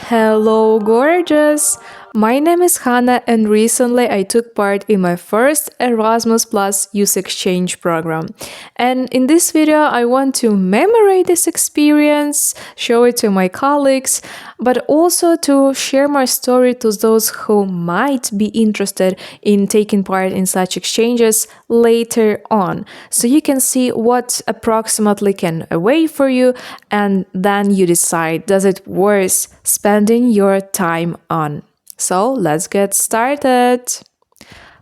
Hello, gorgeous! My name is Hannah, and recently I took part in my first Erasmus Plus Youth Exchange program. And in this video, I want to commemorate this experience, show it to my colleagues, but also to share my story to those who might be interested in taking part in such exchanges later on. So you can see what approximately can await for you, and then you decide, does it worth spending your time on? So let's get started.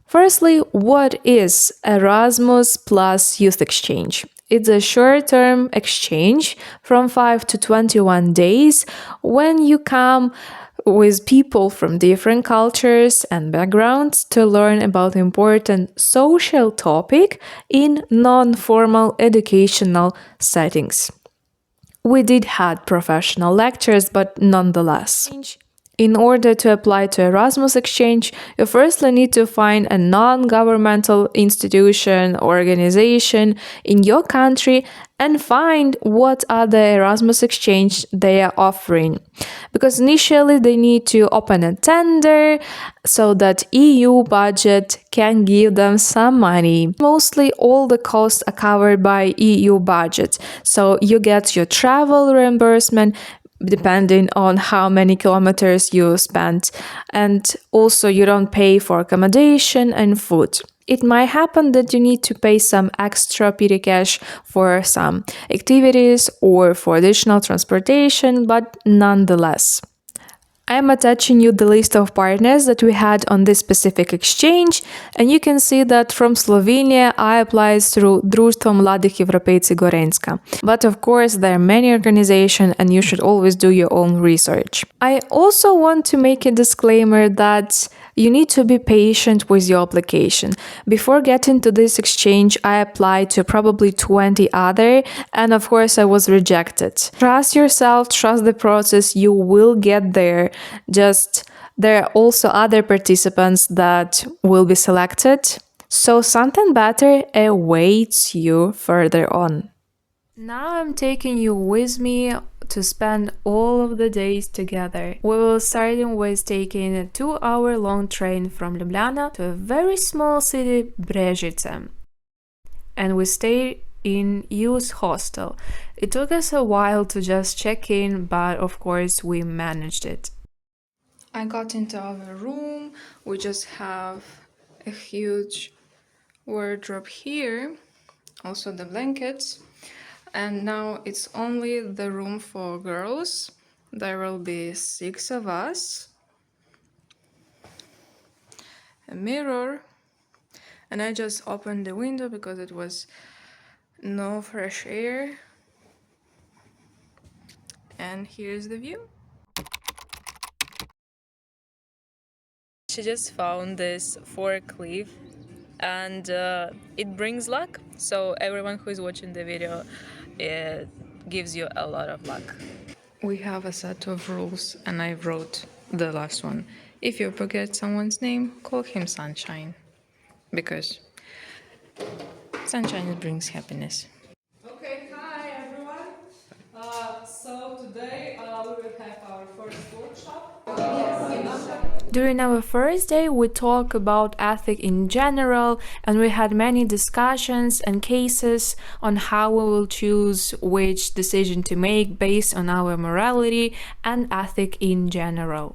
Firstly, what is Erasmus Plus Youth Exchange? It's a short-term exchange from 5 to 21 days when you come with people from different cultures and backgrounds to learn about important social topic in non-formal educational settings. We did had professional lectures, but nonetheless. In order to apply to Erasmus Exchange, you firstly need to find a non-governmental institution or organization in your country and find what are the Erasmus Exchange they are offering. Because initially they need to open a tender so that EU budget can give them some money. Mostly all the costs are covered by EU budget. So you get your travel reimbursement, depending on how many kilometers you spent, and also you don't pay for accommodation and food. It might happen that you need to pay some extra petty cash for some activities or for additional transportation, but nonetheless. I am attaching you the list of partners that we had on this specific exchange, and you can see that from Slovenia I applied through Društvo Mladih Evropejci Gorenjska. But of course there are many organizations and you should always do your own research. I also want to make a disclaimer that you need to be patient with your application. Before getting to this exchange, I applied to probably 20 other, and of course I was rejected. Trust yourself, trust the process, you will get there. Just there are also other participants that will be selected, so something better awaits you further on. Now I'm taking you with me to spend all of the days together. We will start with taking a 2-hour long train from Ljubljana to a very small city, Brežice. And we stay in youth hostel. It took us a while to just check in, but of course we managed it. I got into our room. We just have a huge wardrobe here, also the blankets. And now it's only the room for girls. There will be 6 of us. A mirror. And I just opened the window because it was no fresh air. And here's the view. She just found this forklift and it brings luck. So everyone who is watching the video, it gives you a lot of luck. We have a set of rules and I wrote the last one. If you forget someone's name, call him Sunshine. Because sunshine brings happiness. Okay, hi everyone. So today we will have our first workshop. During our first day, we talked about ethics in general, and we had many discussions and cases on how we will choose which decision to make based on our morality and ethic in general.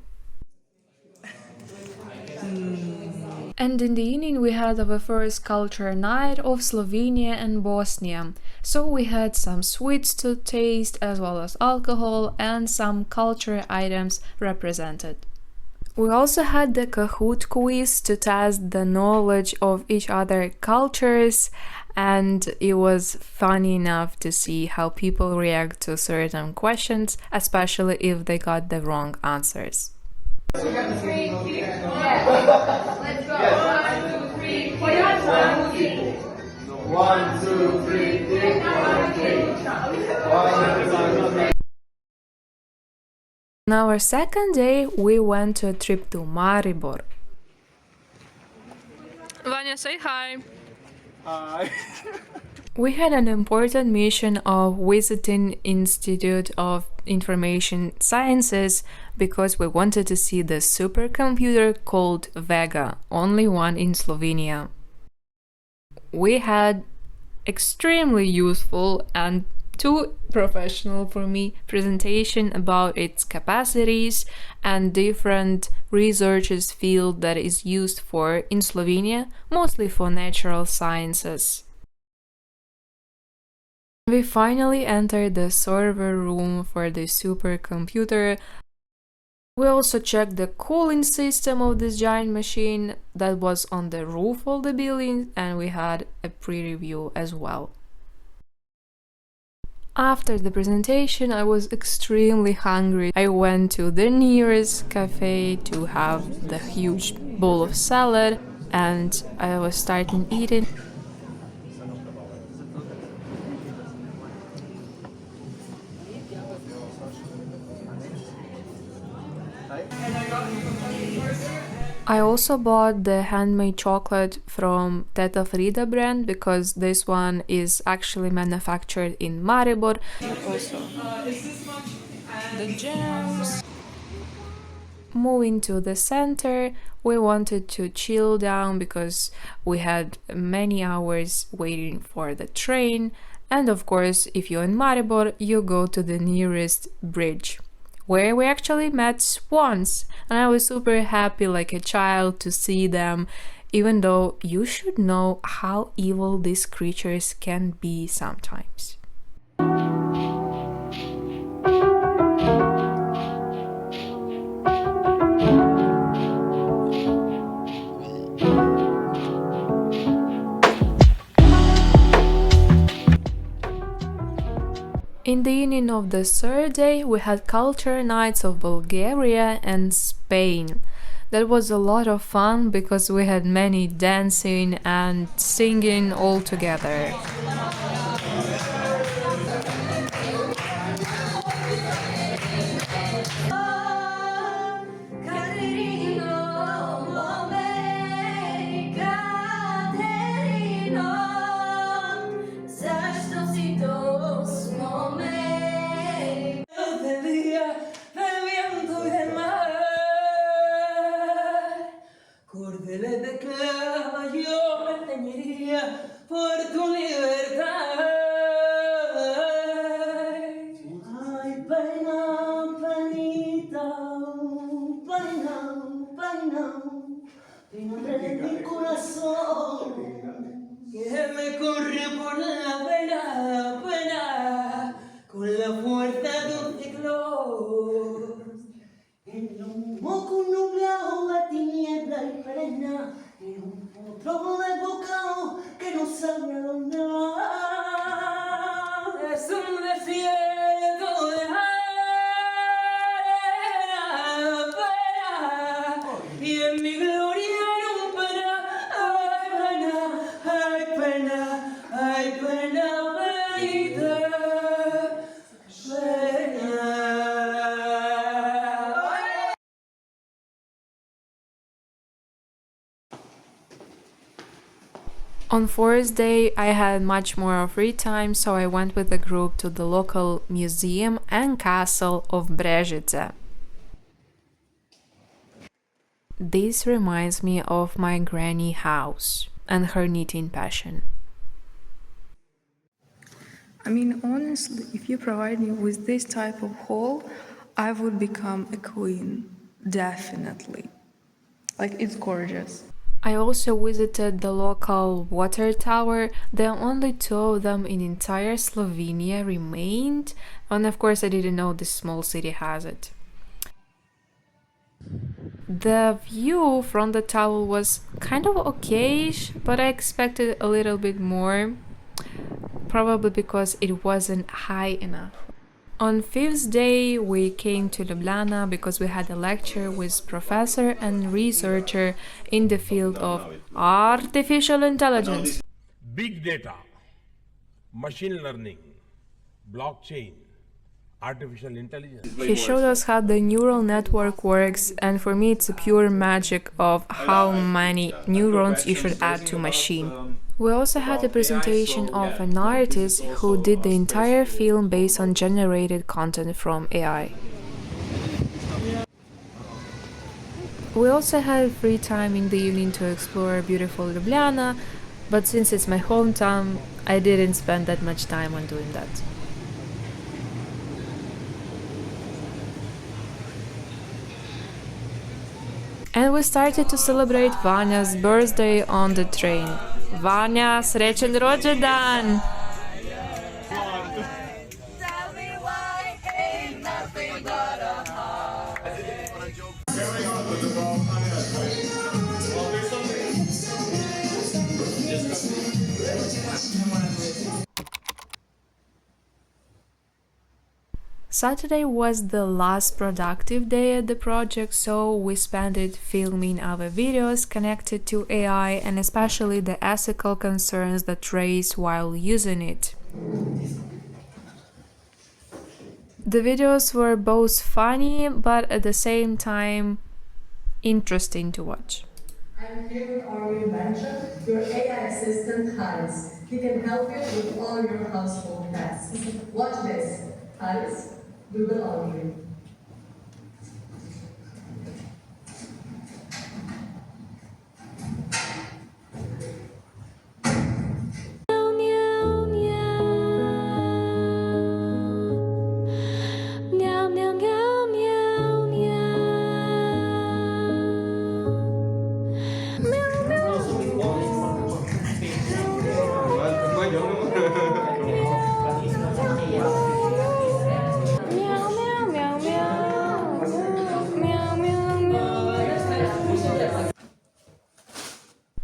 And in the evening we had our first culture night of Slovenia and Bosnia. So we had some sweets to taste as well as alcohol and some culture items represented. We also had the Kahoot quiz to test the knowledge of each other cultures, and it was funny enough to see how people react to certain questions, especially if they got the wrong answers. Let's go. 1, 2, 3. 1, 2, 3. On our second day, we went to a trip to Maribor. Vanya, say hi. Hi. We had an important mission of visiting Institute of Information Sciences because we wanted to see the supercomputer called Vega, only one in Slovenia. We had extremely useful and too professional for me presentation about its capacities and different researches field that is used for in Slovenia, mostly for natural sciences. We finally entered the server room for the supercomputer. We also checked the cooling system of this giant machine that was on the roof of the building, and we had a pre-review as well. After the presentation, I was extremely hungry. I went to the nearest cafe to have the huge bowl of salad, and I was starting eating. I also bought the handmade chocolate from Teta Frida brand because this one is actually manufactured in Maribor. Also, the jams. Moving to the center, we wanted to chill down because we had many hours waiting for the train. And of course, if you're in Maribor, you go to the nearest bridge, where we actually met swans, and I was super happy like a child to see them, even though you should know how evil these creatures can be sometimes. In the evening of the third day, we had culture nights of Bulgaria and Spain. That was a lot of fun because we had many dancing and singing all together. On fourth day, I had much more free time, so I went with a group to the local museum and castle of Brežice. This reminds me of my granny house and her knitting passion. I mean, honestly, if you provide me with this type of hall, I would become a queen, definitely. Like, it's gorgeous. I also visited the local water tower. There are only 2 of them in entire Slovenia remained, and of course I didn't know this small city has it. The view from the tower was kind of okay-ish, but I expected a little bit more, probably because it wasn't high enough. On 5th day, we came to Ljubljana because we had a lecture with professor and researcher in the field of artificial intelligence. Big data, machine learning, blockchain, artificial intelligence. He showed us how the neural network works, and for me it's a pure magic of how many neurons you should add to a machine. We also had a presentation of an artist who did the entire film based on generated content from AI. We also had free time in the evening to explore beautiful Ljubljana, but since it's my hometown, I didn't spend that much time on doing that. And we started to celebrate Vanya's birthday on the train. Vanya, srećen rođendan! Saturday was the last productive day at the project, so we spent it filming our videos connected to AI and especially the ethical concerns that raised while using it. The videos were both funny, but at the same time interesting to watch. I'm here with our new invention, your AI assistant, Hans. He can help you with all your household tasks. Watch this. Hans, do the laundry.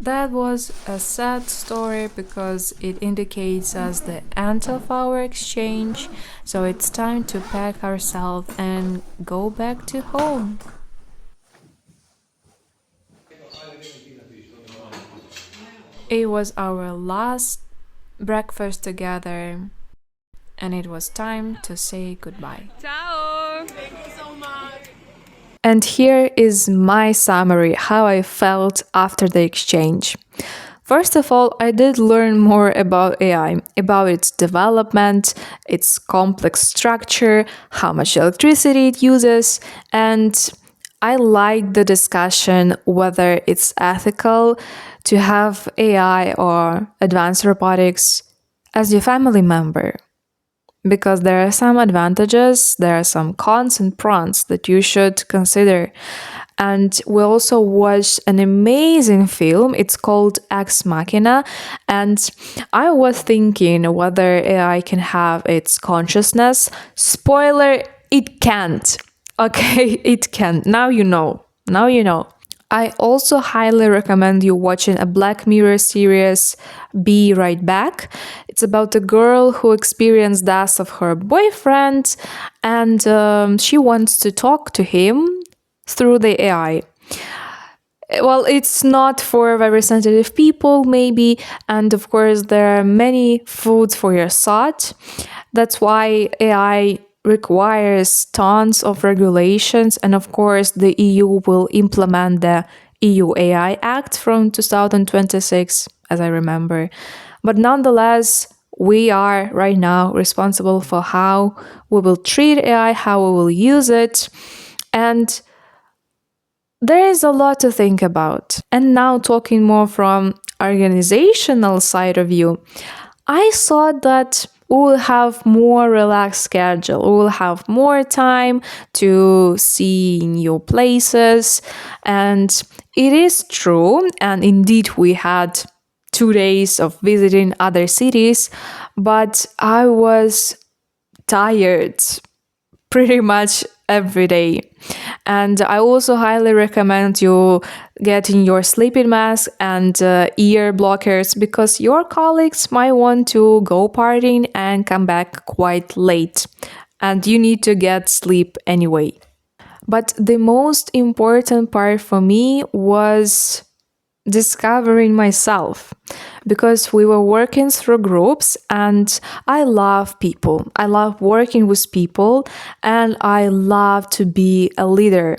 That was a sad story because it indicates us the end of our exchange, so it's time to pack ourselves and go back to home. It was our last breakfast together, and it was time to say goodbye. Ciao! Thank you so much! And here is my summary, how I felt after the exchange. First of all, I did learn more about AI, about its development, its complex structure, how much electricity it uses, and I like the discussion whether it's ethical to have AI or advanced robotics as your family member. Because there are some advantages, there are some cons and pros that you should consider. And we also watched an amazing film. It's called Ex Machina. And I was thinking whether AI can have its consciousness. Spoiler, it can't. Okay, it can. Now you know. Now you know. I also highly recommend you watching a Black Mirror series, Be Right Back. It's about a girl who experienced death of her boyfriend and she wants to talk to him through the AI. Well, it's not for very sensitive people, maybe, and of course there are many foods for your thought. That's why AI requires tons of regulations, and of course the EU will implement the EU AI Act from 2026, as I remember. But nonetheless, we are right now responsible for how we will treat AI, how we will use it, and there is a lot to think about. And now talking more from organizational side of view, I thought that we will have more relaxed schedule. We will have more time to see new places. And it is true. And indeed, we had 2 days of visiting other cities, but I was tired pretty much every day. And I also highly recommend you getting your sleeping mask and ear blockers because your colleagues might want to go partying and come back quite late. And you need to get sleep anyway. But the most important part for me was discovering myself because we were working through groups and I love people. I love working with people and I love to be a leader.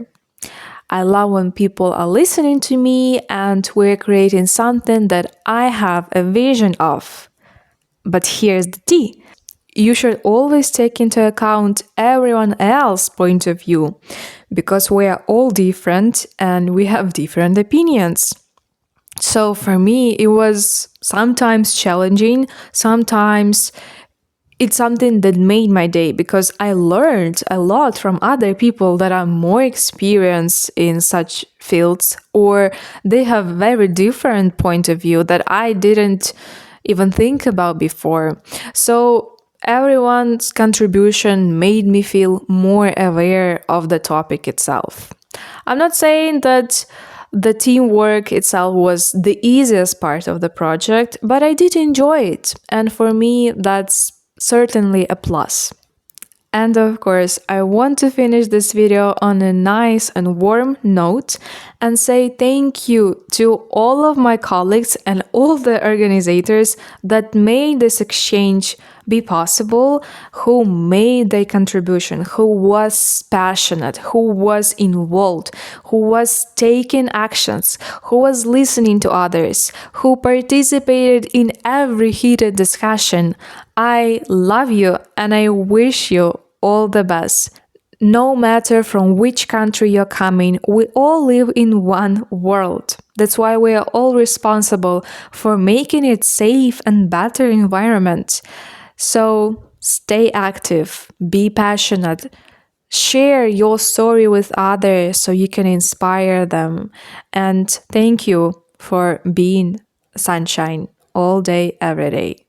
I love when people are listening to me and we're creating something that I have a vision of. But here's the T. You should always take into account everyone else's point of view, because we are all different and we have different opinions. So for me, it was sometimes challenging, sometimes it's something that made my day, because I learned a lot from other people that are more experienced in such fields, or they have very different point of view that I didn't even think about before. So everyone's contribution made me feel more aware of the topic itself. I'm not saying that the teamwork itself was the easiest part of the project, but I did enjoy it. And for me, that's certainly a plus. And of course, I want to finish this video on a nice and warm note and say thank you to all of my colleagues and all the organizers that made this exchange be possible, who made their contribution, who was passionate, who was involved, who was taking actions, who was listening to others, who participated in every heated discussion. I love you and I wish you all the best. No matter from which country you're coming, we all live in one world. That's why we are all responsible for making it safe and better environment. So stay active, be passionate, share your story with others so you can inspire them. And thank you for being sunshine all day, every day.